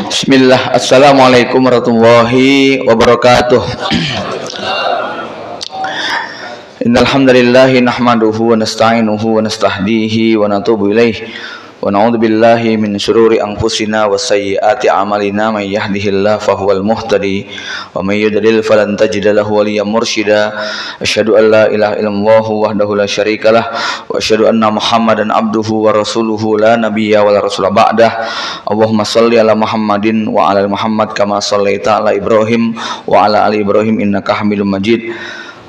Bismillah, assalamualaikum warahmatullahi wabarakatuh. Innal hamdalillah nahmaduhu wa nasta'inuhu wa nastahdihi wa natubu ilaih wa na'udzu billahi min syururi anfusina wa sayyiati a'malina may yahdihillahu fahuwal muhtadi wa may yudlil falan tajida lahu waliyyan mursyida. Asyhadu an la ilaha illallah wahdahu la syarikalah wa asyhadu anna Muhammadan abduhu wa rasuluhu la nabiyya wa la rasula ba'dah. Allahumma shalli ala Muhammadin wa ala Muhammad kama shallaita ala Ibrahim wa ala ali Ibrahim innaka Hamidum Majid.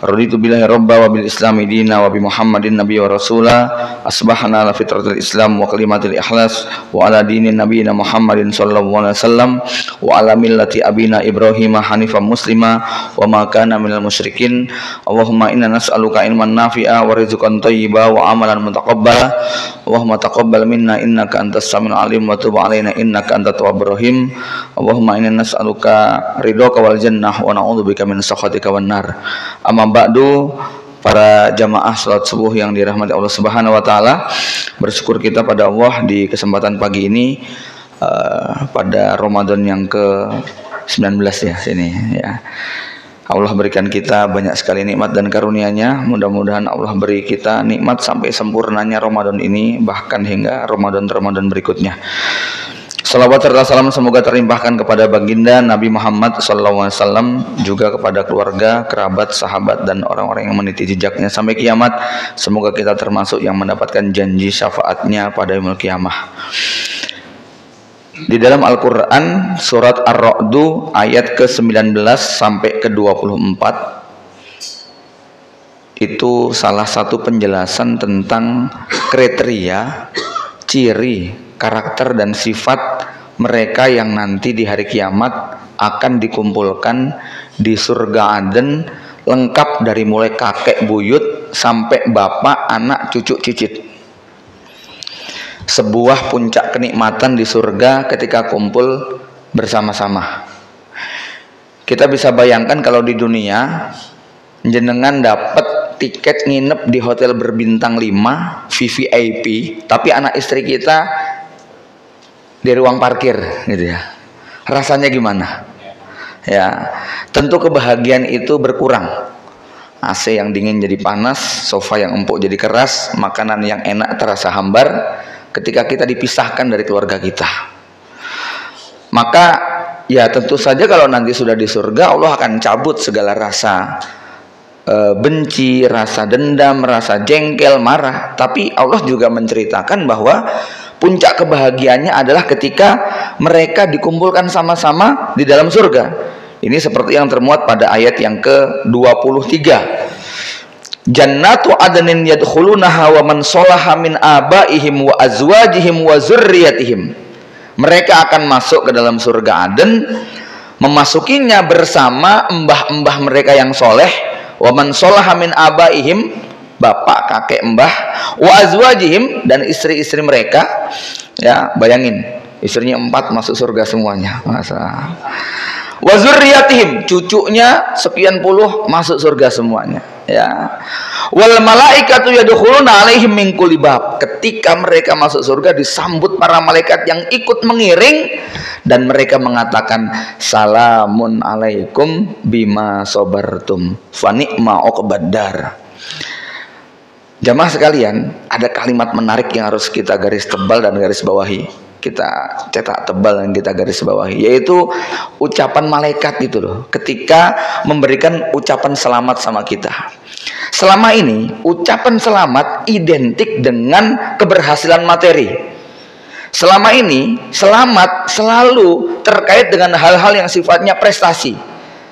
Raditu billahi robba wa bil islami dina wa bi Muhammadin nabiyya wa rasula. Asbahna ala fitratil islam wa kalimatil ikhlas wa ala dinin nabiyina Muhammadin sallallahu alaihi wasallam wa ala millati abina Ibrahim hanifan muslima wa ma kana minal musyrikin. Allahumma inna nas'aluka ilman nafi'a wa rizqan thayyiba wa amalan mutaqabbala. Allahumma taqabbal minna innaka antas samiul alim wa tub alaina innaka antat tawwabur rahim. Allahumma inna nas'aluka ridhaka wal jannah wa na'udzubika min sakhatika wan nar. Amma ba'du, para jamaah salat subuh yang dirahmati Allah Subhanahu wa taala, bersyukur kita pada Allah di kesempatan pagi ini pada Ramadan yang ke-19 ya sini ya. Allah berikan kita banyak sekali nikmat dan karunia-Nya. Mudah-mudahan Allah beri kita nikmat sampai sempurnanya Ramadan ini, bahkan hingga Ramadan-Ramadan berikutnya. Salawat serta salam semoga terlimpahkan kepada baginda Nabi Muhammad SAW, juga kepada keluarga, kerabat, sahabat, dan orang-orang yang meniti jejaknya sampai kiamat. Semoga kita termasuk yang mendapatkan janji syafaatnya pada yaumul kiamah. Di dalam Al-Quran surat Ar-Ra'du ayat ke-19 sampai ke-24 itu salah satu penjelasan tentang kriteria, ciri, karakter dan sifat mereka yang nanti di hari kiamat akan dikumpulkan di surga Aden, lengkap dari mulai kakek buyut sampai bapak, anak, cucu, cicit. Sebuah puncak kenikmatan di surga ketika kumpul bersama-sama. Kita bisa bayangkan kalau di dunia jenengan dapat tiket nginep di hotel berbintang 5 VVIP, tapi anak istri kita di ruang parkir gitu ya. Rasanya gimana? Ya, tentu kebahagiaan itu berkurang. AC yang dingin jadi panas, sofa yang empuk jadi keras, makanan yang enak terasa hambar ketika kita dipisahkan dari keluarga kita. Maka ya tentu saja kalau nanti sudah di surga, Allah akan cabut segala rasa benci, rasa dendam, rasa jengkel, marah. Tapi Allah juga menceritakan bahwa puncak kebahagiaannya adalah ketika mereka dikumpulkan sama-sama di dalam surga. Ini seperti yang termuat pada ayat yang ke-23. Jannatu adnin yadkhulunaha wa man sholaha min abaihim wa azwajihim wa zurriyatihim. Mereka akan masuk ke dalam surga Aden, memasukinya bersama mbah-mbah mereka yang soleh, wa man sholaha min abaihim, bapak, kakek, mbah, wa azwajihim, dan istri-istri mereka. Ya, bayangin, istrinya 4 masuk surga semuanya. Masa. Wa zurriyatihim, cucunya sekian puluh masuk surga semuanya. Ya. Wal malaikatu yadkhuluna alaihim min kulli bab. Ketika mereka masuk surga disambut para malaikat yang ikut mengiring dan mereka mengatakan salamun alaikum bima sabartum fa ni'ma uqbaddar. Jamaah sekalian, ada kalimat menarik yang harus kita garis tebal dan garis bawahi. Kita cetak tebal dan kita garis bawahi, yaitu ucapan malaikat itu loh, ketika memberikan ucapan selamat sama kita. Selama ini ucapan selamat identik dengan keberhasilan materi. Selama ini selamat selalu terkait dengan hal-hal yang sifatnya prestasi.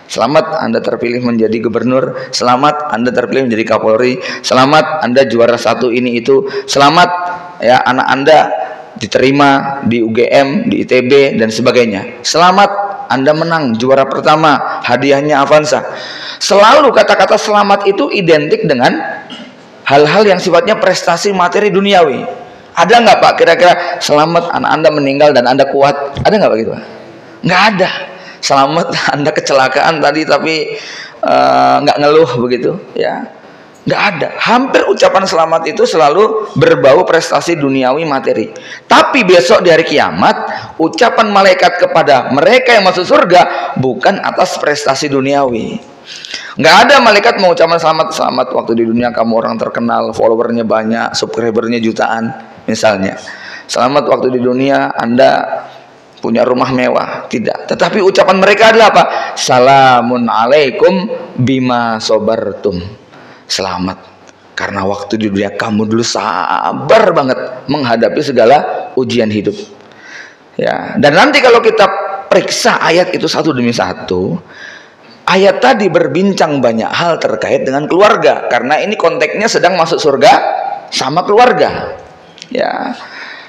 Selamat Anda terpilih menjadi gubernur, selamat Anda terpilih menjadi Kapolri, selamat Anda juara 1 ini itu, selamat ya anak Anda diterima di UGM, di ITB dan sebagainya. Selamat Anda menang juara pertama, hadiahnya Avanza. Selalu kata-kata selamat itu identik dengan hal-hal yang sifatnya prestasi materi duniawi. Ada nggak Pak kira-kira selamat anak Anda meninggal dan Anda kuat? Ada nggak Pak gitu Pak? Nggak ada. Selamat Anda kecelakaan tadi tapi nggak ngeluh begitu ya. Nggak ada. Hampir ucapan selamat itu selalu berbau prestasi duniawi materi. Tapi besok di hari kiamat, ucapan malaikat kepada mereka yang masuk surga bukan atas prestasi duniawi. Nggak ada malaikat mau ucapan selamat waktu di dunia kamu orang terkenal, followernya banyak, subscribernya jutaan misalnya. Selamat waktu di dunia Anda punya rumah mewah. Tidak. Tetapi ucapan mereka adalah apa? Salamun alaikum bima sobartum. Selamat karena waktu di dunia kamu dulu sabar banget menghadapi segala ujian hidup. Ya, dan nanti kalau kita periksa ayat itu satu demi satu, ayat tadi berbincang banyak hal terkait dengan keluarga, karena ini konteksnya sedang masuk surga sama keluarga. Ya.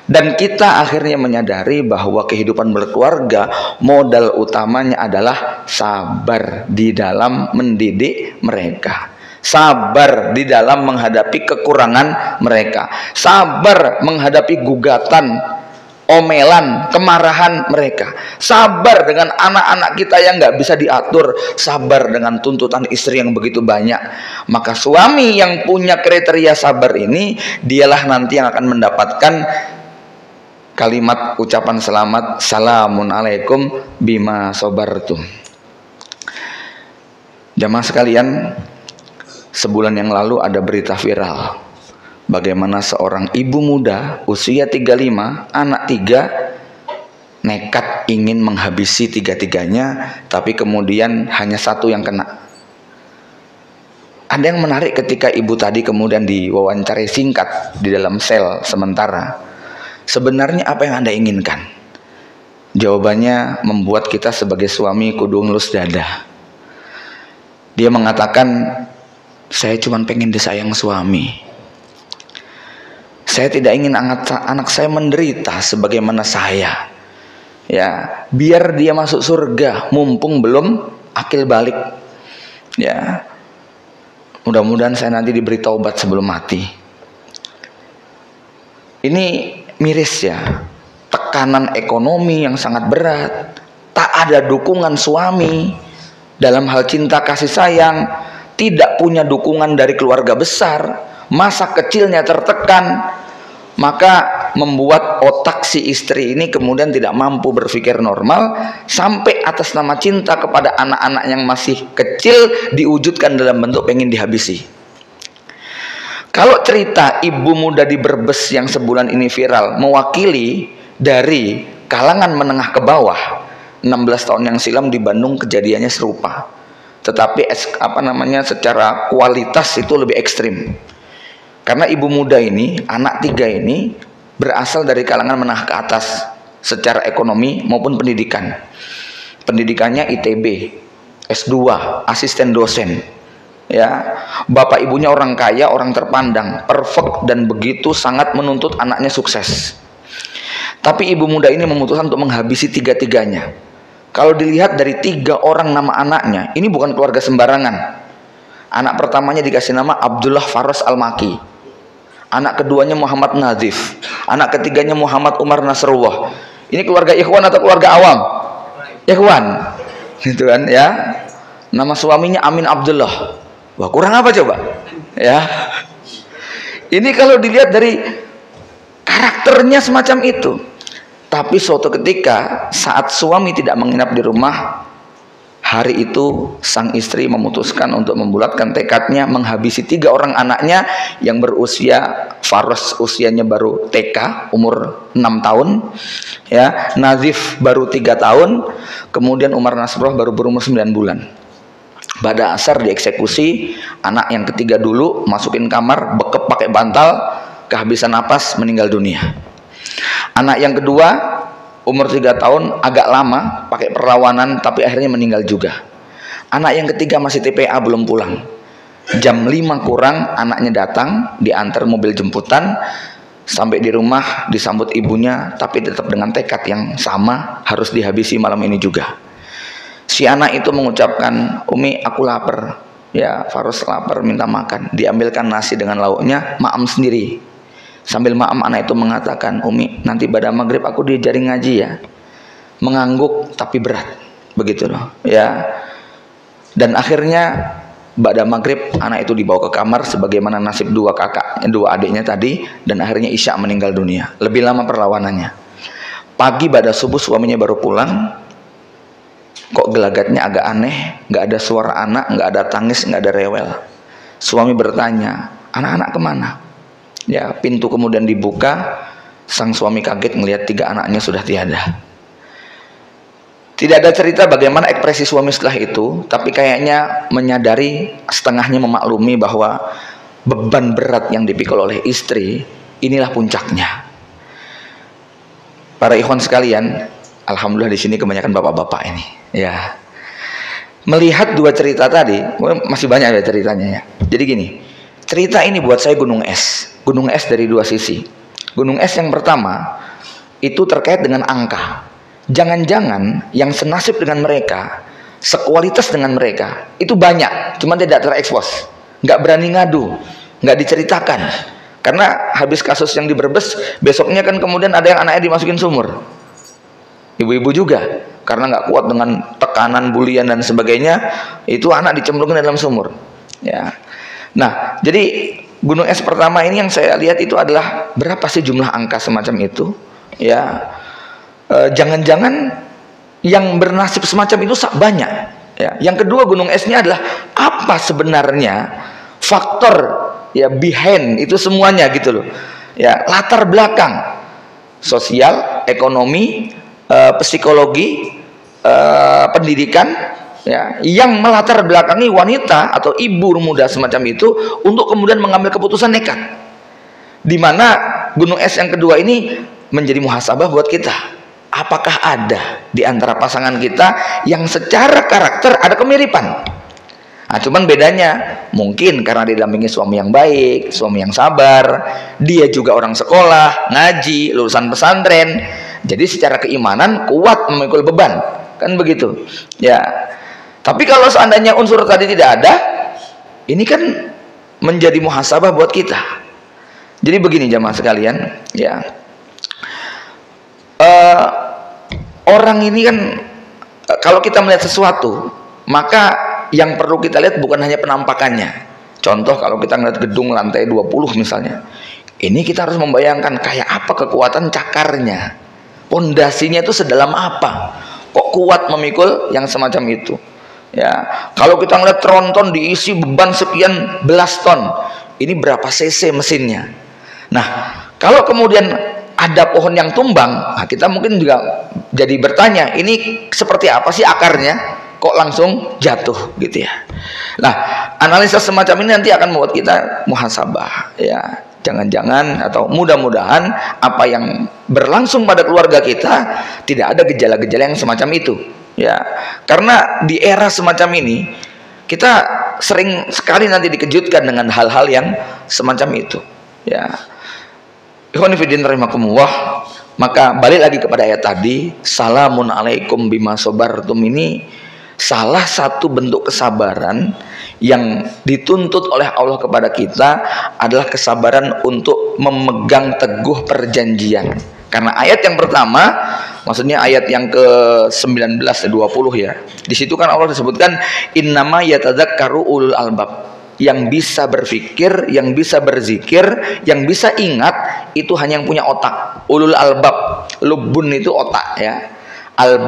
Dan kita akhirnya menyadari bahwa kehidupan berkeluarga modal utamanya adalah sabar di dalam mendidik mereka. Sabar di dalam menghadapi kekurangan mereka. Sabar menghadapi gugatan, omelan, kemarahan mereka. Sabar dengan anak-anak kita yang nggak bisa diatur. Sabar dengan tuntutan istri yang begitu banyak. Maka suami yang punya kriteria sabar ini, dialah nanti yang akan mendapatkan kalimat ucapan selamat, salamun alaikum bima sobartum. Jamaah sekalian, sebulan yang lalu ada berita viral bagaimana seorang ibu muda usia 35, anak 3, nekat ingin menghabisi 3-tiganya, tapi kemudian hanya 1 yang kena. Ada yang menarik ketika ibu tadi kemudian diwawancarai singkat di dalam sel sementara. Sebenarnya apa yang Anda inginkan? Jawabannya membuat kita sebagai suami kudu ngelus dada. Dia mengatakan, saya cuma pengen disayang suami. Saya tidak ingin anak saya menderita sebagaimana saya. Ya, biar dia masuk surga mumpung belum akil balik. Ya. Mudah-mudahan saya nanti diberi taubat sebelum mati. Ini miris ya. Tekanan ekonomi yang sangat berat. Tak ada dukungan suami dalam hal cinta kasih sayang. Tidak punya dukungan dari keluarga besar, masa kecilnya tertekan, maka membuat otak si istri ini kemudian tidak mampu berpikir normal, sampai atas nama cinta kepada anak-anak yang masih kecil diwujudkan dalam bentuk pengen dihabisi. Kalau cerita ibu muda di Brebes yang sebulan ini viral mewakili dari kalangan menengah ke bawah, 16 tahun yang silam di Bandung kejadiannya serupa. Tetapi secara kualitas itu lebih ekstrim. Karena ibu muda ini, anak 3 ini berasal dari kalangan menengah ke atas secara ekonomi maupun pendidikan. Pendidikannya ITB, S2, asisten dosen. Ya, bapak ibunya orang kaya, orang terpandang, perfect dan begitu sangat menuntut anaknya sukses. Tapi ibu muda ini memutuskan untuk menghabisi 3-tiganya. Kalau dilihat dari 3 orang nama anaknya, ini bukan keluarga sembarangan. Anak pertamanya dikasih nama Abdullah Faros Al-Maki. Anak keduanya Muhammad Nazif. Anak ketiganya Muhammad Umar Nasrullah. Ini keluarga ikhwan atau keluarga awam? Ikhwan. Gitu kan ya. Nama suaminya Amin Abdullah. Wah, kurang apa coba? Ya. Ini kalau dilihat dari karakternya semacam itu. Tapi suatu ketika saat suami tidak menginap di rumah, hari itu sang istri memutuskan untuk membulatkan tekadnya menghabisi 3 orang anaknya yang berusia, Faros usianya baru TK, umur 6 tahun, ya, Nazif baru 3 tahun, kemudian Umar Nasrullah baru berumur 9 bulan. Pada asar dieksekusi, anak yang ketiga dulu masukin kamar, bekep pakai bantal, kehabisan napas, meninggal dunia. Anak yang kedua umur 3 tahun agak lama pakai perlawanan tapi akhirnya meninggal juga. Anak yang ketiga masih TPA belum pulang. Jam 5 kurang anaknya datang, diantar mobil jemputan, sampai di rumah disambut ibunya tapi tetap dengan tekad yang sama, harus dihabisi malam ini juga. Si anak itu mengucapkan, "Umi, aku lapar." Ya, Faros lapar, minta makan. Diambilkan nasi dengan lauknya, maam sendiri. Sambil maam anak itu mengatakan, "Umi, nanti pada maghrib aku diajarin ngaji ya." Mengangguk tapi berat, begitu loh. Ya. Dan akhirnya ba'da maghrib anak itu dibawa ke kamar sebagaimana nasib dua adiknya tadi, dan akhirnya Isya meninggal dunia. Lebih lama perlawanannya. Pagi ba'da subuh suaminya baru pulang. Kok gelagatnya agak aneh, nggak ada suara anak, nggak ada tangis, nggak ada rewel. Suami bertanya, anak-anak kemana? Ya, pintu kemudian dibuka. Sang suami kaget melihat 3 anaknya sudah tiada. Tidak ada cerita bagaimana ekspresi suami setelah itu, tapi kayaknya menyadari, setengahnya memaklumi bahwa beban berat yang dipikul oleh istri, inilah puncaknya. Para ikhwan sekalian, alhamdulillah di sini kebanyakan bapak-bapak ini. Ya, melihat 2 cerita tadi, masih banyak ya ceritanya ya. Jadi gini, cerita ini buat saya gunung es dari 2 sisi. Gunung es yang pertama itu terkait dengan angka. Jangan-jangan yang senasib dengan mereka, sekualitas dengan mereka, itu banyak, cuma tidak terekspos, nggak berani ngadu, nggak diceritakan. Karena habis kasus yang di Brebes, besoknya kan kemudian ada yang anaknya dimasukin sumur. Ibu-ibu juga, karena nggak kuat dengan tekanan, bulian dan sebagainya, itu anak dicemplungin dalam sumur. Ya. Nah, jadi gunung es pertama ini yang saya lihat itu adalah berapa sih jumlah angka semacam itu? Ya, jangan-jangan yang bernasib semacam itu banyak. Ya. Yang kedua, gunung esnya adalah apa sebenarnya faktor ya behind itu semuanya gitu loh. Ya, latar belakang sosial, ekonomi, psikologi, pendidikan. Ya, yang melatar belakangi wanita atau ibu muda semacam itu untuk kemudian mengambil keputusan nekat. Di mana gunung es yang kedua ini menjadi muhasabah buat kita. Apakah ada di antara pasangan kita yang secara karakter ada kemiripan? Nah, cuman bedanya mungkin karena didampingi suami yang baik, suami yang sabar, dia juga orang sekolah, ngaji, lulusan pesantren. Jadi secara keimanan kuat memikul beban, kan begitu. Ya. Tapi kalau seandainya unsur tadi tidak ada, ini kan menjadi muhasabah buat kita. Jadi begini jamaah sekalian, ya, orang ini kan kalau kita melihat sesuatu, maka yang perlu kita lihat bukan hanya penampakannya. Contoh kalau kita melihat gedung lantai 20 misalnya, ini kita harus membayangkan kayak apa kekuatan cakarnya, pondasinya itu sedalam apa, kok kuat memikul yang semacam itu. Ya, kalau kita ngeliat tronton diisi beban sekian belas ton, ini berapa cc mesinnya. Nah, kalau kemudian ada pohon yang tumbang, nah kita mungkin juga jadi bertanya, ini seperti apa sih akarnya, kok langsung jatuh gitu ya. Nah, analisa semacam ini nanti akan membuat kita muhasabah. Ya, jangan-jangan atau mudah-mudahan apa yang berlangsung pada keluarga kita tidak ada gejala-gejala yang semacam itu. Ya, karena di era semacam ini kita sering sekali nanti dikejutkan dengan hal-hal yang semacam itu. Ya, ikhwan fillah rahimakumullah. Maka balik lagi kepada ayat tadi, salamun alaikum bima sabartum, ini salah satu bentuk kesabaran yang dituntut oleh Allah kepada kita adalah kesabaran untuk memegang teguh perjanjian. Karena ayat yang pertama, maksudnya ayat yang ke-19 dan 20 ya. Di situ kan Allah disebutkan innama yatadzakkaru ulul albab. Yang bisa berpikir, yang bisa berzikir, yang bisa ingat itu hanya yang punya otak. Ulul albab, lubun itu otak ya.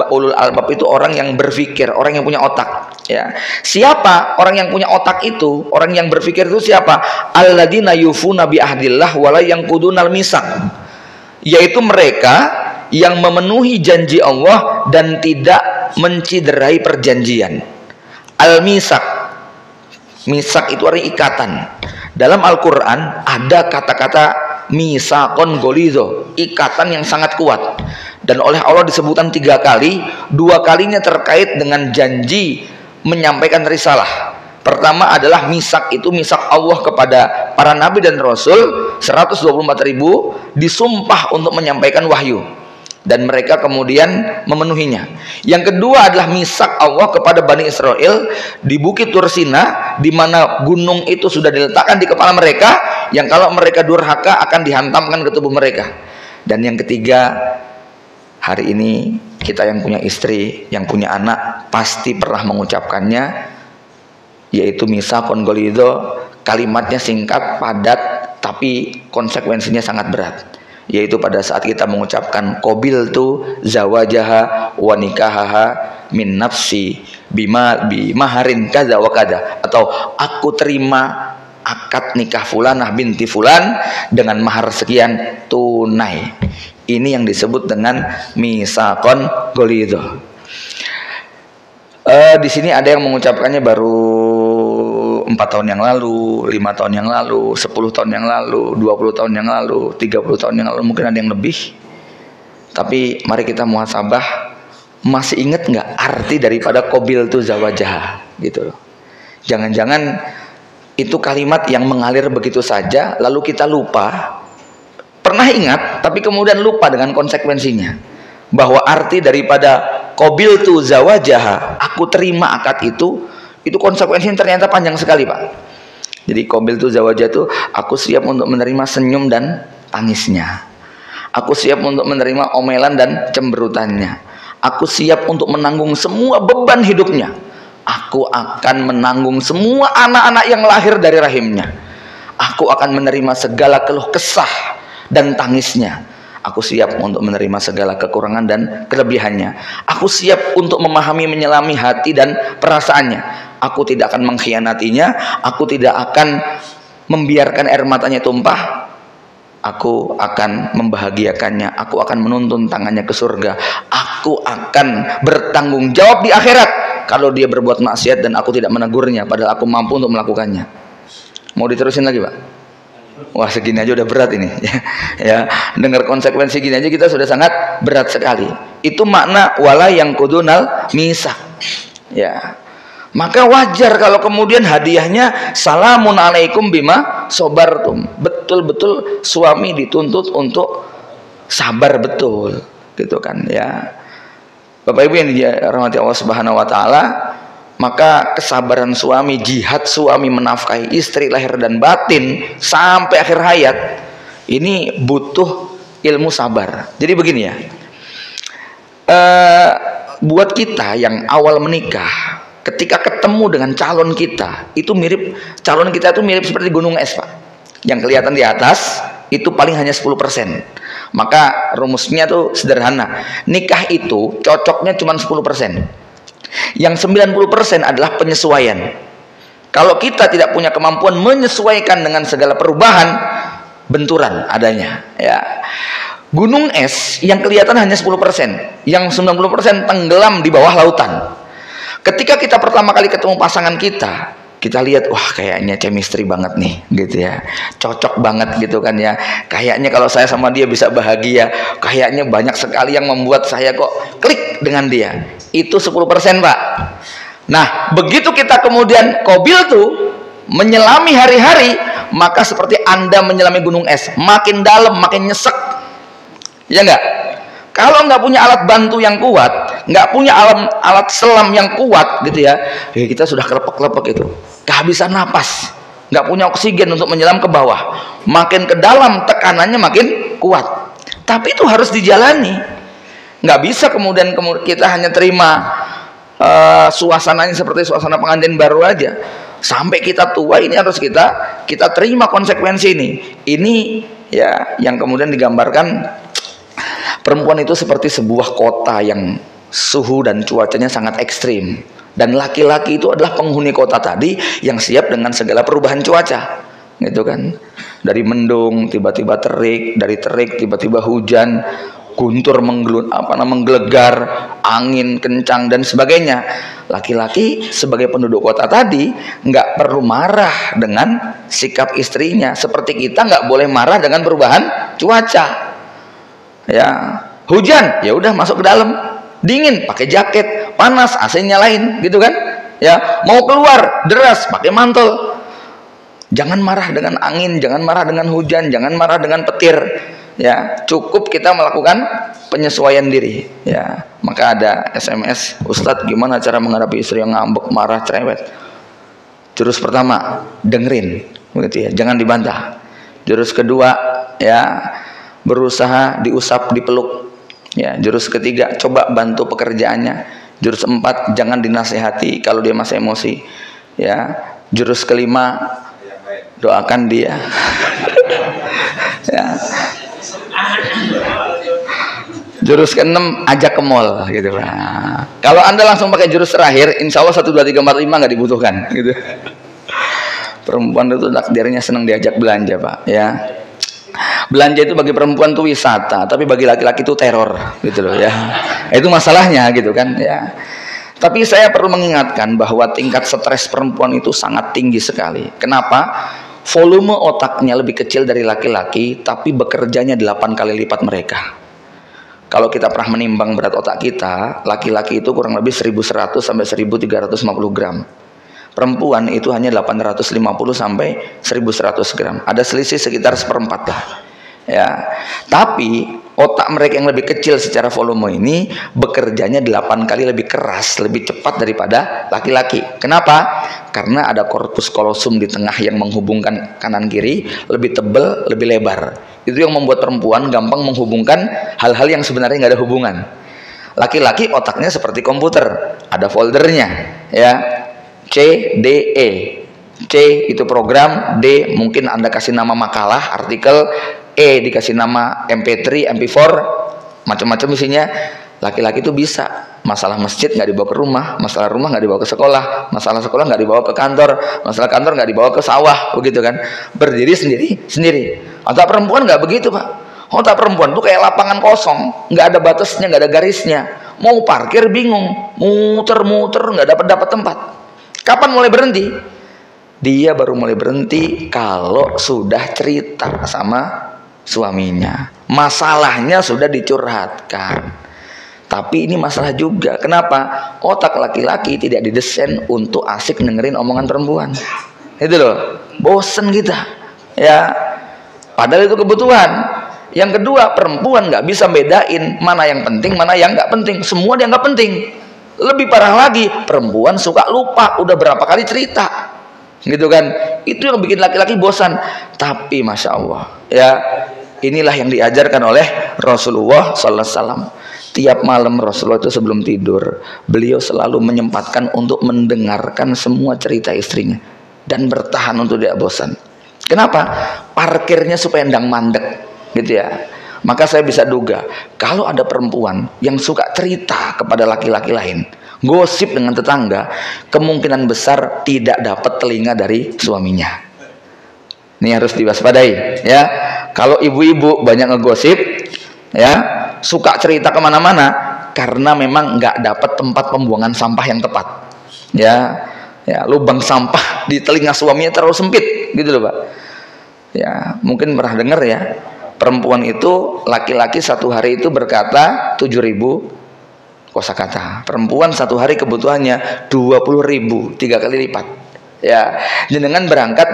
Ulul albab itu orang yang berpikir, orang yang punya otak ya. Siapa orang yang punya otak itu? Orang yang berpikir itu siapa? Alladzina yufuna bi ahdillah wa la yanqudunal mitsaq. Yaitu mereka yang memenuhi janji Allah dan tidak menciderai perjanjian. Al-misak, misak itu artinya ikatan. Dalam Al-Quran ada kata-kata misakon golizo, ikatan yang sangat kuat. Dan oleh Allah disebutkan 3 kali, 2 kalinya terkait dengan janji menyampaikan risalah. Pertama adalah misak, itu misak Allah kepada para nabi dan rasul 124.000 disumpah untuk menyampaikan wahyu, dan mereka kemudian memenuhinya. Yang kedua adalah misak Allah kepada Bani Israel di Bukit Tursina, di mana gunung itu sudah diletakkan di kepala mereka, yang kalau mereka durhaka akan dihantamkan ke tubuh mereka. Dan yang ketiga, hari ini kita yang punya istri, yang punya anak pasti pernah mengucapkannya, yaitu misaqon ghalidho. Kalimatnya singkat, padat, tapi konsekuensinya sangat berat, yaitu pada saat kita mengucapkan qabiltu zawajaha wa nikahaha min nafsi bimaharin kadza wa kadza, atau aku terima akad nikah fulanah binti fulan dengan mahar sekian tunai. Ini yang disebut dengan misaqon ghalidho. Di sini ada yang mengucapkannya baru 4 tahun yang lalu, 5 tahun yang lalu, 10 tahun yang lalu, 20 tahun yang lalu, 30 tahun yang lalu, mungkin ada yang lebih. Tapi mari kita muhasabah, masih ingat nggak arti daripada qabiltu zawajaha gitu loh. Jangan-jangan itu kalimat yang mengalir begitu saja lalu kita lupa. Pernah ingat tapi kemudian lupa dengan konsekuensinya, bahwa arti daripada qabiltu zawajaha, aku terima akad itu konsekuensinya ternyata panjang sekali, Pak. Jadi qabiltu zawajaha itu aku siap untuk menerima senyum dan tangisnya, aku siap untuk menerima omelan dan cemberutannya, aku siap untuk menanggung semua beban hidupnya, aku akan menanggung semua anak-anak yang lahir dari rahimnya, aku akan menerima segala keluh kesah dan tangisnya, aku siap untuk menerima segala kekurangan dan kelebihannya, aku siap untuk memahami, menyelami hati dan perasaannya, aku tidak akan mengkhianatinya, aku tidak akan membiarkan air matanya tumpah, aku akan membahagiakannya, aku akan menuntun tangannya ke surga, aku akan bertanggung jawab di akhirat kalau dia berbuat maksiat dan aku tidak menegurnya padahal aku mampu untuk melakukannya. Mau diterusin lagi, Pak? Wah, segini aja udah berat ini ya. Dengar konsekuensi gini aja kita sudah sangat berat sekali. Itu makna wala yang kudunal misak ya. Maka wajar kalau kemudian hadiahnya salamun alaikum bima sobartum. Betul-betul suami dituntut untuk sabar betul gitu kan ya. Bapak Ibu yang dirahmati Allah Subhanahu wa taala, maka kesabaran suami, jihad suami menafkahi istri lahir dan batin sampai akhir hayat ini butuh ilmu sabar. Jadi begini ya, buat kita yang awal menikah, ketika ketemu dengan calon kita itu mirip, calon kita itu mirip seperti gunung es, Pak. Yang kelihatan di atas itu paling hanya 10%. Maka rumusnya tuh sederhana, nikah itu cocoknya cuma 10%. Yang 90% adalah penyesuaian. Kalau kita tidak punya kemampuan menyesuaikan dengan segala perubahan, benturan adanya ya. Gunung es yang kelihatan hanya 10%, yang 90% tenggelam di bawah lautan. Ketika kita pertama kali ketemu pasangan kita lihat, wah kayaknya chemistry banget nih gitu ya, cocok banget gitu kan ya, kayaknya kalau saya sama dia bisa bahagia, kayaknya banyak sekali yang membuat saya kok klik dengan dia. Itu 10%, Pak. Nah, begitu kita kemudian qabiltu, menyelami hari-hari, maka seperti Anda menyelami gunung es, makin dalam makin nyesek ya enggak? Kalau nggak punya alat bantu yang kuat, nggak punya alat selam yang kuat gitu ya, kita sudah kelepek-kelepek itu, kehabisan napas, nggak punya oksigen untuk menyelam ke bawah, makin ke dalam tekanannya makin kuat. Tapi itu harus dijalani, nggak bisa kemudian kita hanya terima suasananya seperti suasana pengantin baru aja. Sampai kita tua ini harus kita terima konsekuensi ini. Ini ya yang kemudian digambarkan perempuan itu seperti sebuah kota yang suhu dan cuacanya sangat ekstrim, dan laki-laki itu adalah penghuni kota tadi yang siap dengan segala perubahan cuaca gitu kan. Dari mendung tiba-tiba terik, dari terik tiba-tiba hujan, guntur menggelegar, angin kencang dan sebagainya. Laki-laki sebagai penduduk kota tadi nggak perlu marah dengan sikap istrinya, seperti kita nggak boleh marah dengan perubahan cuaca. Ya, hujan, ya udah masuk ke dalam. Dingin, pakai jaket. Panas, AC nyalain, gitu kan? Ya, mau keluar, deras, pakai mantel. Jangan marah dengan angin, jangan marah dengan hujan, jangan marah dengan petir. Ya, cukup kita melakukan penyesuaian diri. Ya, maka ada SMS, Ustadz, gimana cara menghadapi istri yang ngambek, marah, cerewet? Jurus pertama, dengerin, begitu ya, jangan dibantah. Jurus kedua, ya, berusaha diusap, dipeluk ya. Jurus ketiga, coba bantu pekerjaannya. Jurus 4, jangan dinasehati kalau dia masih emosi. Ya, jurus kelima, doakan dia. Ya. Jurus keenam, ajak ke mall gitu. Nah, kalau Anda langsung pakai jurus terakhir, insya Allah 1, 2, 3, 4, 5 nggak dibutuhkan gitu. Perempuan itu takdirnya senang diajak belanja, Pak, ya. Belanja itu bagi perempuan itu wisata, tapi bagi laki-laki itu teror gitu loh, ya. Itu masalahnya gitu kan, ya. Tapi saya perlu mengingatkan bahwa tingkat stres perempuan itu sangat tinggi sekali. Kenapa? Volume otaknya lebih kecil dari laki-laki, tapi bekerjanya 8 kali lipat mereka. Kalau kita pernah menimbang berat otak kita, laki-laki itu kurang lebih 1100 sampai 1350 gram. Perempuan itu hanya 850 sampai 1100 gram. Ada selisih sekitar 1/4 lah. Ya. Tapi otak mereka yang lebih kecil secara volume ini bekerjanya 8 kali lebih keras, lebih cepat daripada laki-laki. Kenapa? Karena ada korpus kolosum di tengah yang menghubungkan kanan kiri, lebih tebal, lebih lebar. Itu yang membuat perempuan gampang menghubungkan hal-hal yang sebenarnya nggak ada hubungan. Laki-laki otaknya seperti komputer, ada foldernya, ya. C, D, E. C itu program, D mungkin Anda kasih nama makalah, artikel, E dikasih nama MP3, MP4, macam-macam isinya. Laki-laki itu bisa masalah masjid nggak dibawa ke rumah, masalah rumah nggak dibawa ke sekolah, masalah sekolah nggak dibawa ke kantor, masalah kantor nggak dibawa ke sawah, begitu kan? Berdiri sendiri. Otak perempuan nggak begitu, Pak. Otak perempuan tuh kayak lapangan kosong, nggak ada batasnya, nggak ada garisnya. Mau parkir bingung, muter-muter nggak dapat tempat. Kapan mulai berhenti? Dia baru mulai berhenti kalau sudah cerita sama suaminya. Masalahnya sudah dicurhatkan. Tapi ini masalah juga. Kenapa? Otak laki-laki tidak didesain untuk asik dengerin omongan perempuan. Itu loh. Bosen kita. Ya. Padahal itu kebutuhan. Yang kedua, perempuan nggak bisa bedain mana yang penting, mana yang nggak penting. Semua dia nggak penting. Lebih parah lagi, perempuan suka lupa. Udah berapa kali cerita. Gitu kan. Itu yang bikin laki-laki bosan. Tapi Masya Allah. Ya. Inilah yang diajarkan oleh Rasulullah SAW. Tiap malam Rasulullah itu sebelum tidur, beliau selalu menyempatkan untuk mendengarkan semua cerita istrinya dan bertahan untuk tidak bosan. Kenapa? Parkirnya supaya endang mandek, gitu ya. Maka saya bisa duga kalau ada perempuan yang suka cerita kepada laki-laki lain, gosip dengan tetangga, kemungkinan besar tidak dapat telinga dari suaminya. Ini harus diwaspadai, ya. Kalau ibu-ibu banyak ngegosip, ya, suka cerita kemana-mana, karena memang nggak dapat tempat pembuangan sampah yang tepat. Ya, lubang sampah di telinga suaminya terlalu sempit, gitu loh, Pak. Ya, mungkin pernah dengar ya, perempuan itu, laki-laki satu hari itu berkata 7.000 kosakata. Perempuan satu hari kebutuhannya 20.000, 3 kali lipat. Ya, jenengan berangkat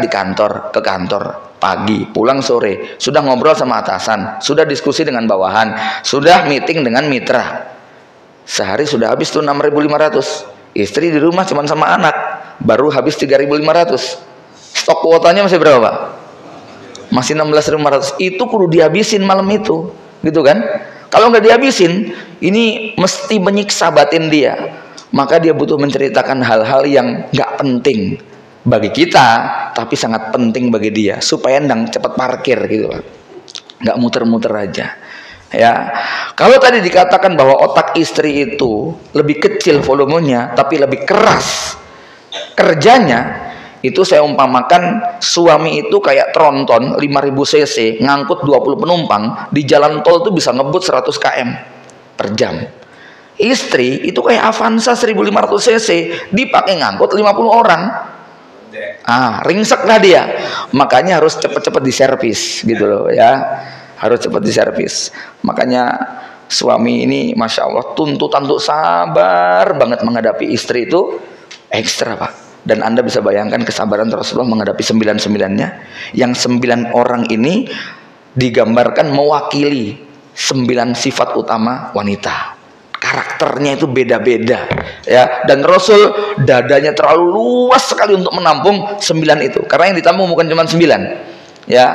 ke kantor pagi, pulang sore, sudah ngobrol sama atasan, sudah diskusi dengan bawahan, sudah meeting dengan mitra. Sehari sudah habis tuh 6.500. Istri di rumah cuma sama anak, baru habis 3.500. Stok kuotanya masih berapa, Pak? Masih 16.500. Itu kudu dihabisin malam itu, gitu kan? Kalau nggak dihabisin, ini mesti menyiksa batin dia. Maka dia butuh menceritakan hal-hal yang nggak penting bagi kita, tapi sangat penting bagi dia, supaya endang cepat parkir gitu kan, nggak muter-muter aja. Ya, kalau tadi dikatakan bahwa otak istri itu lebih kecil volumenya, tapi lebih keras kerjanya, itu saya umpamakan suami itu kayak tronton 5.000 cc ngangkut 20 penumpang di jalan tol itu bisa ngebut 100 km per jam. Istri itu kayak Avanza 1.500 cc dipakai ngangkut 50 orang. Ringsek lah dia. Makanya harus cepet-cepet diservis gitu loh, ya. Harus cepet diservis. Makanya suami ini Masya Allah tuntutan untuk sabar banget menghadapi istri itu ekstra, Pak. Dan Anda bisa bayangkan kesabaran Rasulullah menghadapi 9-9-nya. Yang 9 orang ini digambarkan mewakili 9 sifat utama wanita. Karakternya itu beda-beda, ya. Dan Rasul dadanya terlalu luas sekali untuk menampung 9 itu, karena yang ditampung bukan cuma 9, ya.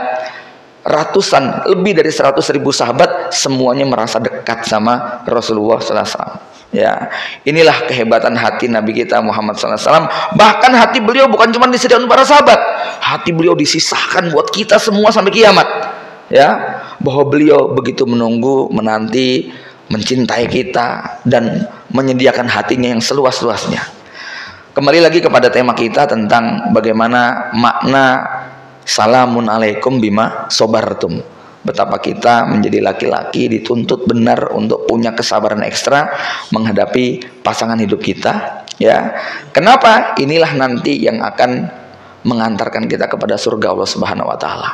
Ratusan, lebih dari 100.000 sahabat semuanya merasa dekat sama Rasulullah SAW. Ya, inilah kehebatan hati Nabi kita Muhammad SAW. Bahkan hati beliau bukan cuma disediakan para sahabat, hati beliau disisahkan buat kita semua sampai kiamat. Ya, bahwa beliau begitu menunggu, menanti, mencintai kita dan menyediakan hatinya yang seluas-luasnya. Kembali lagi kepada tema kita tentang bagaimana makna salamun alaikum bima sobartum. Betapa kita menjadi laki-laki dituntut benar untuk punya kesabaran ekstra menghadapi pasangan hidup kita. Ya, kenapa? Inilah nanti yang akan mengantarkan kita kepada surga Allah Subhanahu Wa Taala.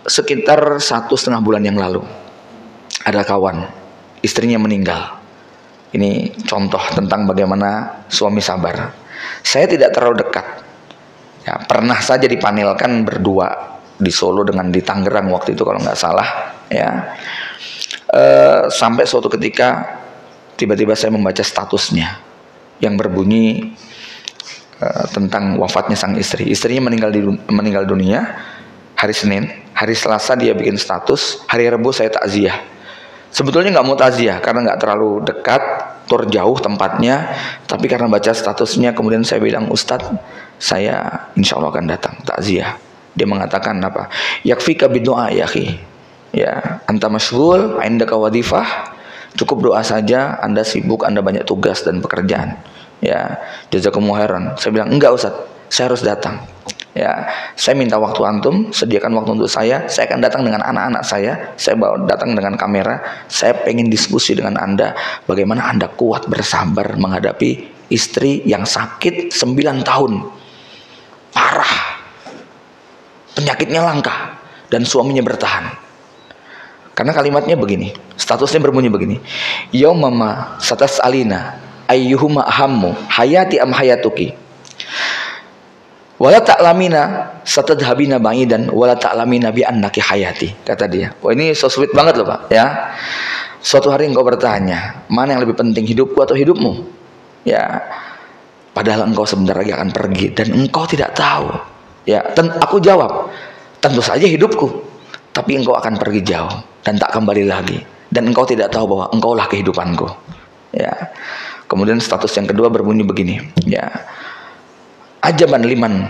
Sekitar 1,5 bulan yang lalu, ada kawan, istrinya meninggal. Ini contoh tentang bagaimana suami sabar. Saya tidak terlalu dekat. Ya, pernah saja dipanelkan berdua di Solo dengan di Tangerang waktu itu kalau nggak salah. Ya, sampai suatu ketika tiba-tiba saya membaca statusnya yang berbunyi tentang wafatnya sang istri. Istrinya meninggal dunia hari Senin. Hari Selasa dia bikin status. Hari Rabu saya takziah. Sebetulnya nggak mau takziah karena nggak terlalu dekat, jauh tempatnya. Tapi karena baca statusnya, kemudian saya bilang, Ustadz, saya insya Allah akan datang takziah. Dia mengatakan apa? Yakfika bidu'a ya akhi. Ya, anta masyghul, indaka wadifah. Cukup doa saja, Anda sibuk, Anda banyak tugas dan pekerjaan. Ya, jazakumullah khairan. Saya bilang, enggak Ustadz, saya harus datang. Ya, saya minta waktu antum, sediakan waktu untuk saya akan datang dengan anak-anak saya bawa datang dengan kamera, saya pengen diskusi dengan Anda, bagaimana Anda kuat bersabar menghadapi istri yang sakit 9 tahun, parah, penyakitnya langka, dan suaminya bertahan. Karena kalimatnya begini, statusnya berbunyi begini, yaumama satas alina ayyuhuma ahammu hayati am hayatuki wala ta'lamina satadhabina ba'idan wala ta'lamina bi annaki hayati, kata dia. Wah, ini so sweet banget loh Pak, ya. Suatu hari engkau bertanya, mana yang lebih penting, hidupku atau hidupmu? Ya, padahal engkau sebentar lagi akan pergi dan engkau tidak tahu. Ya, aku jawab, tentu saja hidupku, tapi engkau akan pergi jauh dan tak kembali lagi, dan engkau tidak tahu bahwa engkaulah kehidupanku. Ya. Kemudian status yang kedua berbunyi begini, ya. Ajaban liman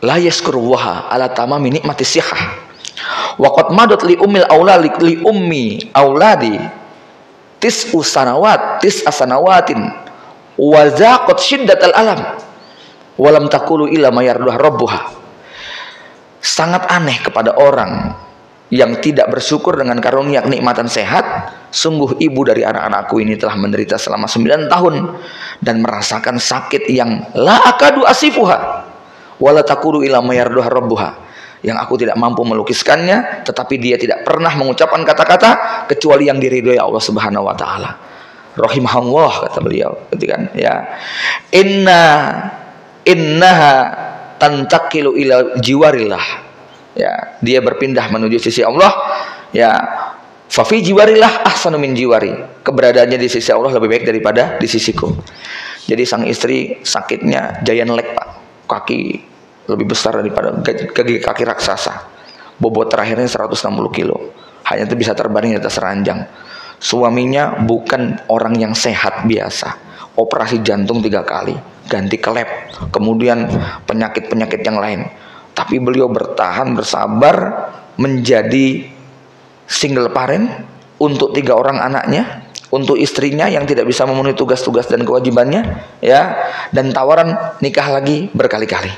la yaskuruha ala tamami nikmati sihah wa qad madat li ummil aulad li ummi auladi tis'u sanawatin wa zaqat syiddatal alam wa lam taqulu illa ma yarduha rabbuha. Sangat aneh kepada orang yang tidak bersyukur dengan karunia kenikmatan sehat. Sungguh ibu dari anak-anakku ini telah menderita selama 9 tahun dan merasakan sakit yang la akadu asifuha wala taqulu illa ma yarduha rabbuha, yang aku tidak mampu melukiskannya, tetapi dia tidak pernah mengucapkan kata-kata kecuali yang diridhoi Allah Subhanahu wa taala. Rahimahullah, kata beliau, gitu kan, ya. Innaha tantaqilu ila jiwarillah. Ya, dia berpindah menuju sisi Allah, ya. Fafi jiwarillah ahsanu min jiwari. Keberadaannya di sisi Allah lebih baik daripada di sisiku. Jadi sang istri sakitnya giant leg Pak, kaki lebih besar daripada kaki raksasa. Bobot terakhirnya 160 kilo. Hanya itu bisa terbaring di atas ranjang. Suaminya bukan orang yang sehat biasa. Operasi jantung 3 kali, ganti klep, kemudian penyakit-penyakit yang lain. Tapi beliau bertahan, bersabar, menjadi single parent untuk 3 orang anaknya, untuk istrinya yang tidak bisa memenuhi tugas-tugas dan kewajibannya, ya, dan tawaran nikah lagi berkali-kali.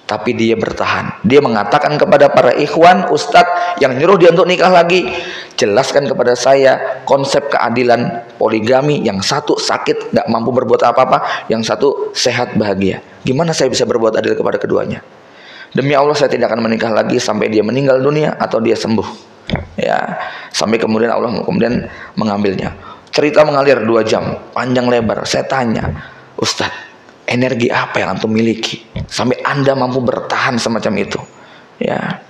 Tapi dia bertahan. Dia mengatakan kepada para ikhwan, ustadz yang nyuruh dia untuk nikah lagi, jelaskan kepada saya konsep keadilan poligami. Yang satu sakit, nggak mampu berbuat apa-apa, yang satu sehat bahagia. Gimana saya bisa berbuat adil kepada keduanya? Demi Allah saya tidak akan menikah lagi sampai dia meninggal dunia atau dia sembuh. Ya, sampai kemudian Allah kemudian mengambilnya. Cerita mengalir 2 jam, panjang lebar. Saya tanya, Ustadz, energi apa yang antum miliki sampai Anda mampu bertahan semacam itu? Ya,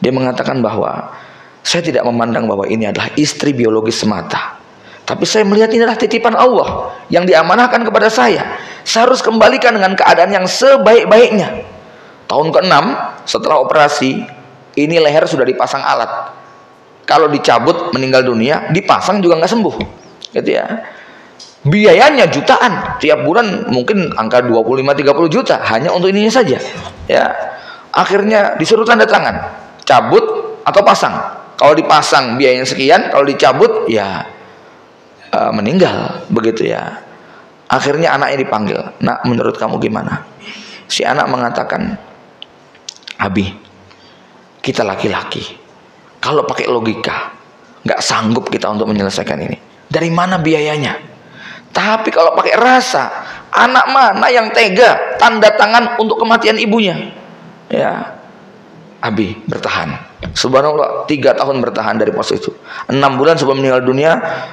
dia mengatakan bahwa saya tidak memandang bahwa ini adalah istri biologis semata, tapi saya melihat ini adalah titipan Allah yang diamanahkan kepada saya. Saya harus kembalikan dengan keadaan yang sebaik-baiknya. Tahun ke-6 setelah operasi, ini leher sudah dipasang alat. kalau dicabut meninggal dunia, dipasang juga nggak sembuh, gitu ya. Biayanya jutaan, tiap bulan mungkin angka 25-30 juta hanya untuk ininya saja, ya. Akhirnya disuruh tanda tangan, cabut atau pasang. Kalau dipasang biayanya sekian, kalau dicabut ya meninggal, begitu ya. Akhirnya anaknya dipanggil, "Nak, menurut kamu gimana?" Si anak mengatakan, "Abi, kita laki-laki, kalau pakai logika nggak sanggup kita untuk menyelesaikan ini. Dari mana biayanya? Tapi kalau pakai rasa, anak mana yang tega tanda tangan untuk kematian ibunya?" Ya, Abi bertahan. Subhanallah, 3 tahun bertahan dari pos itu. 6 bulan sebelum meninggal dunia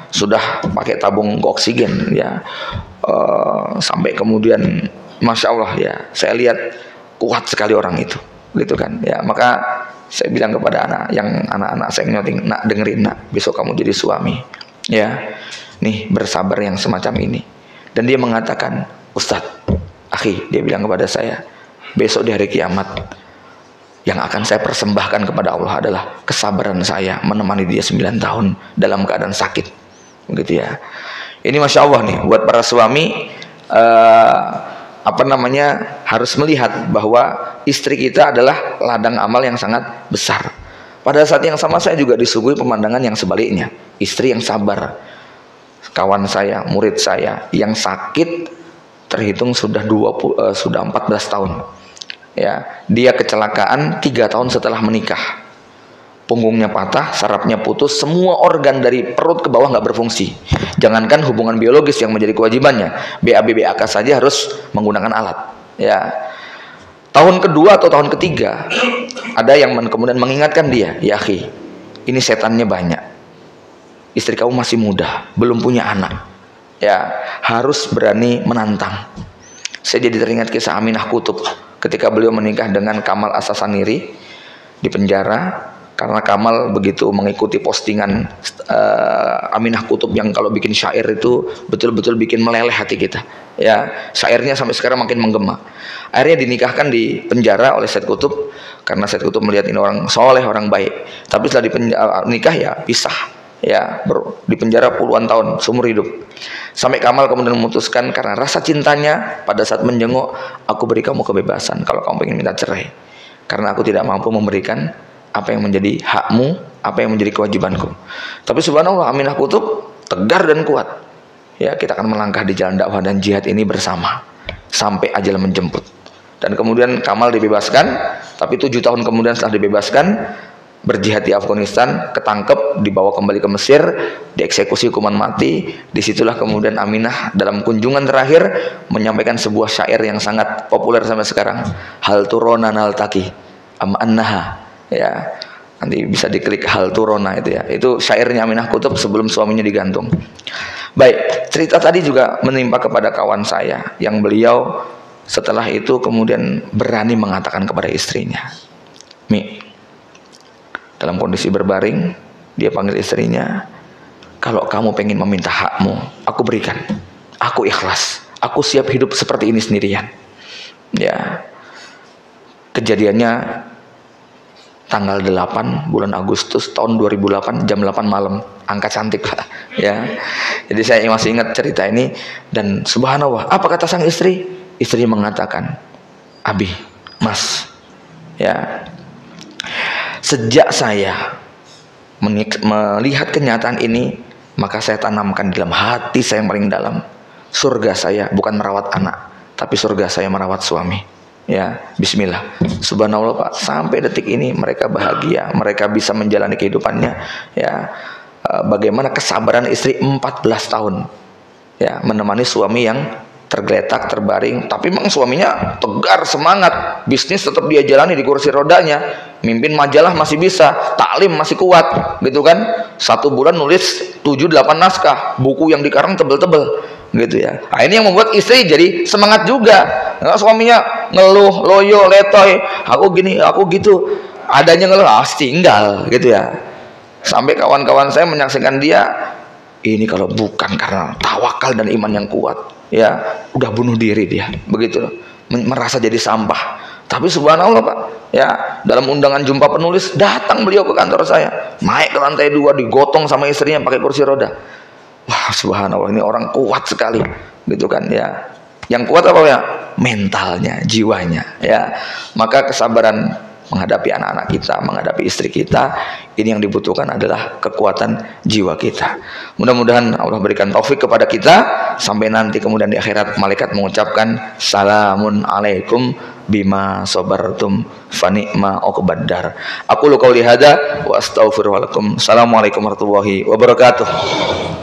sudah pakai tabung oksigen, ya. Sampai kemudian, masya Allah, ya, saya lihat kuat sekali orang itu, gitu kan. Ya, maka saya bilang kepada anak-anak saya nyoting, "Nak, dengerin, nak, besok kamu jadi suami, ya. Nih, bersabar yang semacam ini." Dan dia mengatakan, "Ustadz, akhi," dia bilang kepada saya, "besok di hari kiamat, yang akan saya persembahkan kepada Allah adalah kesabaran saya menemani dia 9 tahun dalam keadaan sakit." Begitu ya. Ini masya Allah nih, buat para suami, harus melihat bahwa istri kita adalah ladang amal yang sangat besar. Pada saat yang sama saya juga disuguhi pemandangan yang sebaliknya, istri yang sabar. Kawan saya, murid saya yang sakit terhitung sudah 14 tahun. Ya, dia kecelakaan 3 tahun setelah menikah. Punggungnya patah, sarafnya putus, semua organ dari perut ke bawah nggak berfungsi. Jangankan hubungan biologis yang menjadi kewajibannya, BAB BAK saja harus menggunakan alat. Ya, tahun kedua atau tahun ketiga, ada yang kemudian mengingatkan dia, "Ya akhi, ini setannya banyak. Istri kamu masih muda, belum punya anak. Ya, harus berani menantang." Saya jadi teringat kisah Aminah Qutb ketika beliau menikah dengan Kamal As-Sasaniri di penjara. Karena Kamal begitu mengikuti postingan Aminah Qutb yang kalau bikin syair itu betul-betul bikin meleleh hati kita. Ya, syairnya sampai sekarang makin menggema. Akhirnya dinikahkan di penjara oleh Said Qutb karena Said Qutb melihat ini orang soleh, orang baik. Tapi setelah nikah ya pisah. Ya, di penjara puluhan tahun, seumur hidup. Sampai Kamal kemudian memutuskan karena rasa cintanya pada saat menjenguk, "Aku beri kamu kebebasan kalau kamu ingin minta cerai. Karena aku tidak mampu memberikan apa yang menjadi hakmu, apa yang menjadi kewajibanku." Tapi subhanallah, Aminah Qutb tegar dan kuat. Ya, kita akan melangkah di jalan dakwah dan jihad ini bersama sampai ajal menjemput. Dan kemudian Kamal dibebaskan, tapi 7 tahun kemudian setelah dibebaskan, berjihad di Afghanistan, ketangkep, dibawa kembali ke Mesir, dieksekusi hukuman mati. Disitulah kemudian Aminah dalam kunjungan terakhir menyampaikan sebuah syair yang sangat populer sampai sekarang, "Hal turona naltaki am annaha." Ya, nanti bisa diklik "Hal turona" itu ya. Itu syairnya Aminah Qutb sebelum suaminya digantung. Baik, cerita tadi juga menimpa kepada kawan saya yang beliau setelah itu kemudian berani mengatakan kepada istrinya, "Mi," dalam kondisi berbaring, dia panggil istrinya, "Kalau kamu pengen meminta hakmu, aku berikan. Aku ikhlas. Aku siap hidup seperti ini sendirian." Ya, kejadiannya tanggal 8 bulan Agustus tahun 2008 jam 8 malam. Angka cantik lah, ya. Jadi saya masih ingat cerita ini. Dan subhanallah, apa kata sang istri? Istri mengatakan, "Abi, Mas, ya, sejak saya melihat kenyataan ini, maka saya tanamkan dalam hati saya yang paling dalam, surga saya bukan merawat anak, tapi surga saya merawat suami." Ya, bismillah. Subhanallah Pak, sampai detik ini mereka bahagia, mereka bisa menjalani kehidupannya. Ya, bagaimana kesabaran istri 14 tahun. Ya, menemani suami yang tergeletak, terbaring, tapi memang suaminya tegar, semangat, bisnis tetap dia jalani di kursi rodanya, mimpin majalah masih bisa, taklim masih kuat, gitu kan. 1 bulan nulis 7-8 naskah, buku yang dikarang tebel-tebel, gitu ya. Nah, ini yang membuat istri jadi semangat juga. Nah, suaminya ngeluh, loyo, letoy, "Aku gini, aku gitu," adanya ngeluh, tinggal, gitu ya. Sampai kawan-kawan saya menyaksikan dia, ini kalau bukan karena tawakal dan iman yang kuat, ya udah bunuh diri dia, begitu, merasa jadi sampah. Tapi subhanallah Pak, ya dalam undangan jumpa penulis datang beliau ke kantor saya, naik ke lantai 2 digotong sama istrinya pakai kursi roda. Wah subhanallah, ini orang kuat sekali, gitu kan ya. Yang kuat apa ya? Mentalnya, jiwanya, ya. Maka kesabaran menghadapi anak-anak kita, menghadapi istri kita, ini yang dibutuhkan adalah kekuatan jiwa kita. Mudah-mudahan Allah berikan taufik kepada kita, sampai nanti kemudian di akhirat malaikat mengucapkan salamun alaikum bima sabartum fa ni'ma uqbaddar. Aku qouli hada wa astaghfirullahaladzim. Assalamualaikum warahmatullahi wabarakatuh.